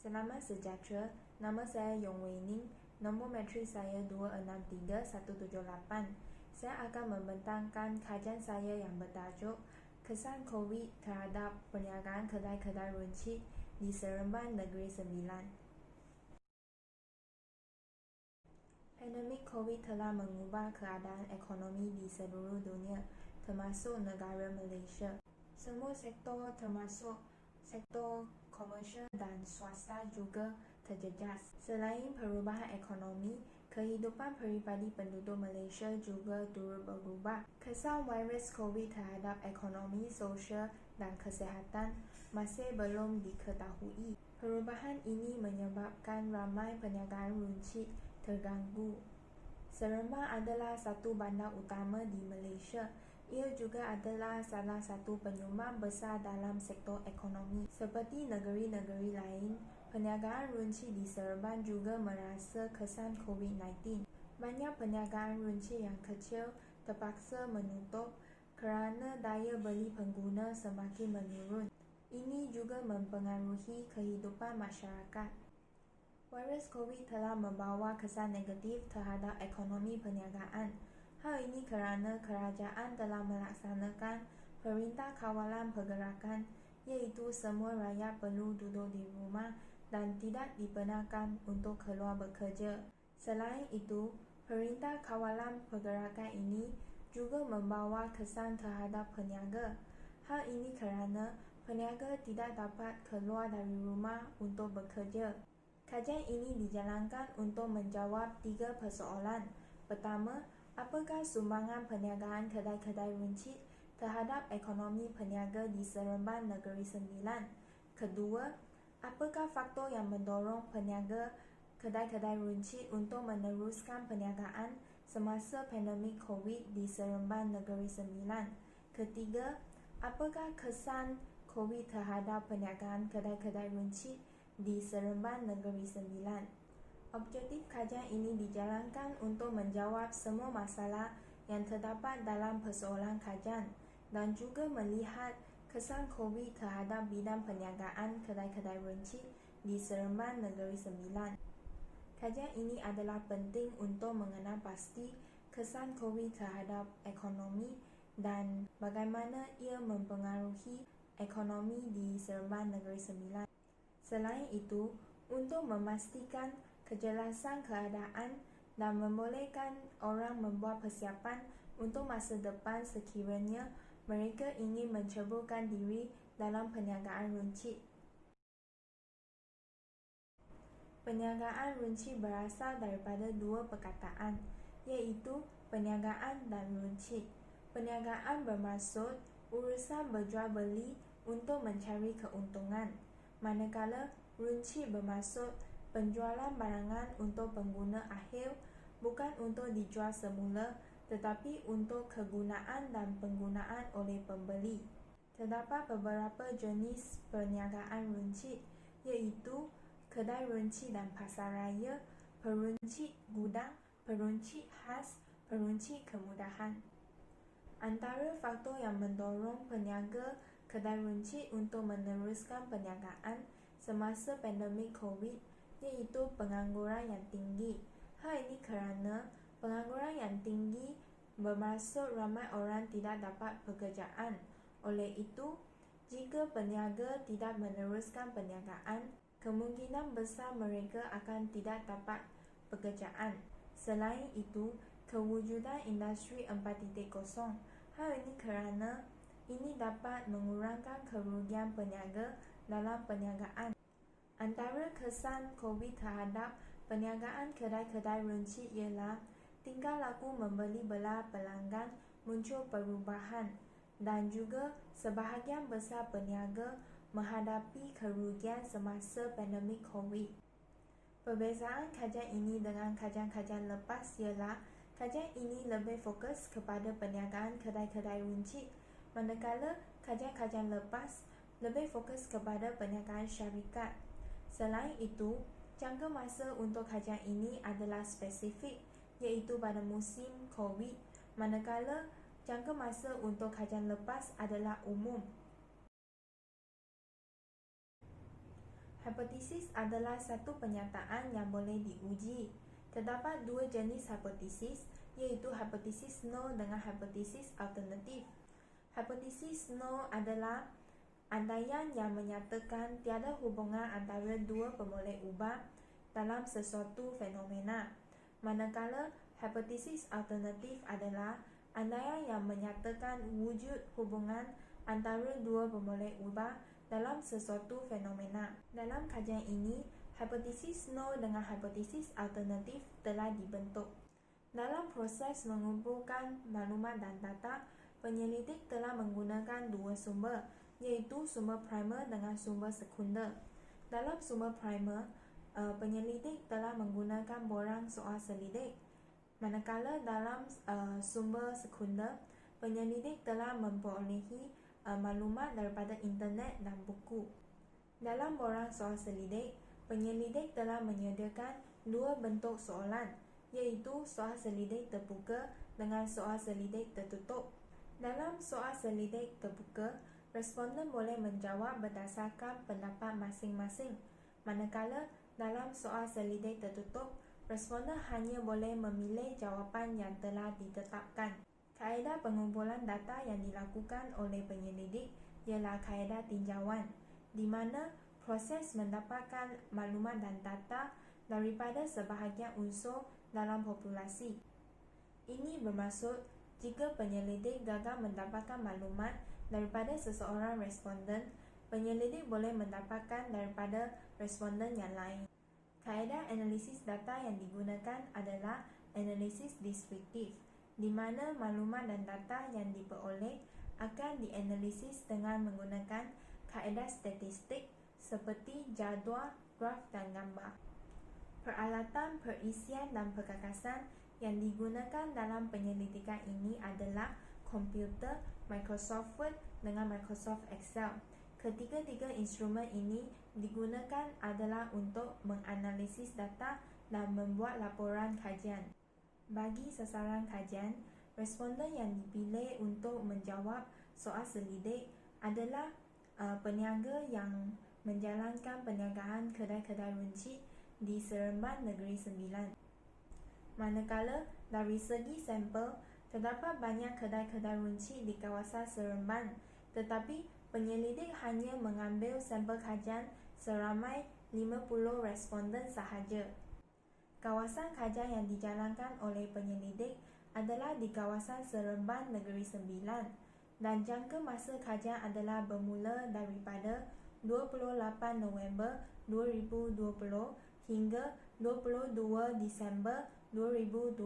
Selamat sejahtera, nama saya Yong Wei Ning, nombor matrik saya 263178. Saya akan membentangkan kajian saya yang bertajuk Kesan COVID terhadap perniagaan kedai-kedai runcit di Seremban Negeri Sembilan. Pandemik COVID telah mengubah keadaan ekonomi di seluruh dunia, termasuk negara Malaysia. Semua sektor termasuk sektor komersial dan swasta juga terjejas. Selain perubahan ekonomi, kehidupan peribadi penduduk Malaysia juga turut berubah. Kesan virus COVID terhadap ekonomi, sosial dan kesihatan masih belum diketahui. Perubahan ini menyebabkan ramai perniagaan runcit terganggu. Seremban adalah satu bandar utama di Malaysia. Ia juga adalah salah satu penyumbang besar dalam sektor ekonomi. Seperti negeri-negeri lain, perniagaan runcit di Seremban juga merasa kesan COVID-19. Banyak perniagaan runcit yang kecil terpaksa menutup kerana daya beli pengguna semakin menurun. Ini juga mempengaruhi kehidupan masyarakat. Virus COVID telah membawa kesan negatif terhadap ekonomi perniagaan. Hal ini kerana kerajaan telah melaksanakan Perintah Kawalan Pergerakan, iaitu semua rakyat perlu duduk di rumah dan tidak dibenarkan untuk keluar bekerja. Selain itu, Perintah Kawalan Pergerakan ini juga membawa kesan terhadap peniaga. Hal ini kerana peniaga tidak dapat keluar dari rumah untuk bekerja. Kajian ini dijalankan untuk menjawab 3 persoalan. Pertama, apakah sumbangan perniagaan kedai-kedai runcit terhadap ekonomi peniaga di Seremban Negeri Sembilan? Kedua, apakah faktor yang mendorong peniaga kedai-kedai runcit untuk meneruskan perniagaan semasa pandemik COVID di Seremban Negeri Sembilan? Ketiga, apakah kesan COVID terhadap perniagaan kedai-kedai runcit di Seremban Negeri Sembilan? Objektif kajian ini dijalankan untuk menjawab semua masalah yang terdapat dalam persoalan kajian dan juga melihat kesan COVID terhadap bidang perniagaan kedai-kedai runcit di Seremban Negeri Sembilan. Kajian ini adalah penting untuk mengenal pasti kesan COVID terhadap ekonomi dan bagaimana ia mempengaruhi ekonomi di Seremban Negeri Sembilan. Selain itu, untuk memastikan kejelasan keadaan dan membolehkan orang membuat persiapan untuk masa depan sekiranya mereka ingin menceburkan diri dalam perniagaan runcit. Perniagaan runcit berasal daripada dua perkataan, iaitu perniagaan dan runcit. Perniagaan bermaksud urusan berjual beli untuk mencari keuntungan, manakala runcit bermaksud penjualan barangan untuk pengguna akhir, bukan untuk dijual semula tetapi untuk kegunaan dan penggunaan oleh pembeli. Terdapat beberapa jenis perniagaan runcit, iaitu kedai runcit dan pasar raya, peruncit gudang, peruncit khas, peruncit kemudahan. Antara faktor yang mendorong peniaga kedai runcit untuk meneruskan perniagaan semasa pandemik COVID iaitu pengangguran yang tinggi. Hal ini kerana pengangguran yang tinggi bermaksud ramai orang tidak dapat pekerjaan. Oleh itu, jika peniaga tidak meneruskan perniagaan, kemungkinan besar mereka akan tidak dapat pekerjaan. Selain itu, kewujudan industri 4.0. Hal ini kerana ini dapat mengurangkan kerugian peniaga dalam perniagaan. Antara kesan COVID terhadap perniagaan kedai-kedai runcit ialah tingkah laku membeli belah pelanggan muncul perubahan dan juga sebahagian besar peniaga menghadapi kerugian semasa pandemik COVID. Perbezaan kajian ini dengan kajian-kajian lepas ialah kajian ini lebih fokus kepada perniagaan kedai-kedai runcit, manakala kajian-kajian lepas lebih fokus kepada perniagaan syarikat. Selain itu, jangka masa untuk kajian ini adalah spesifik, iaitu pada musim COVID, manakala jangka masa untuk kajian lepas adalah umum. Hipotesis adalah satu pernyataan yang boleh diuji. Terdapat dua jenis hipotesis, iaitu hipotesis null dengan hipotesis alternatif. Hipotesis null adalah andaian yang menyatakan tiada hubungan antara dua pemolek ubah dalam sesuatu fenomena. Manakala hipotesis alternatif adalah andaian yang menyatakan wujud hubungan antara dua pemolek ubah dalam sesuatu fenomena. Dalam kajian ini, hipotesis null dengan hipotesis alternatif telah dibentuk. Dalam proses mengumpulkan maklumat dan data, penyelidik telah menggunakan dua sumber, iaitu sumber primer dengan sumber sekunder. Dalam sumber primer, penyelidik telah menggunakan borang soal selidik. Manakala dalam sumber sekunder, penyelidik telah memperolehi maklumat daripada internet dan buku. Dalam borang soal selidik, penyelidik telah menyediakan dua bentuk soalan, iaitu soal selidik terbuka dengan soal selidik tertutup. Dalam soal selidik terbuka, responden boleh menjawab berdasarkan pendapat masing-masing. Manakala dalam soal selidik tertutup, responden hanya boleh memilih jawapan yang telah ditetapkan. Kaedah pengumpulan data yang dilakukan oleh penyelidik ialah kaedah tinjauan, di mana proses mendapatkan maklumat dan data daripada sebahagian unsur dalam populasi. Ini bermaksud jika penyelidik gagal mendapatkan maklumat daripada seseorang responden, penyelidik boleh mendapatkan daripada responden yang lain. Kaedah analisis data yang digunakan adalah analisis deskriptif, di mana maklumat dan data yang diperoleh akan dianalisis dengan menggunakan kaedah statistik seperti jadual, graf dan gambar. Peralatan, perisian dan perkakasan yang digunakan dalam penyelidikan ini adalah komputer, Microsoft Word dengan Microsoft Excel. Ketiga-tiga instrumen ini digunakan adalah untuk menganalisis data dan membuat laporan kajian. Bagi sasaran kajian, responden yang dipilih untuk menjawab soal selidik adalah peniaga yang menjalankan perniagaan kedai-kedai runcit di Seremban Negeri Sembilan. Manakala dari segi sampel, terdapat banyak kedai-kedai runcit di kawasan Seremban, tetapi penyelidik hanya mengambil sampel kajian seramai 50 responden sahaja. Kawasan kajian yang dijalankan oleh penyelidik adalah di kawasan Seremban Negeri Sembilan dan jangka masa kajian adalah bermula daripada 28 November 2020 hingga 22 Disember 2020.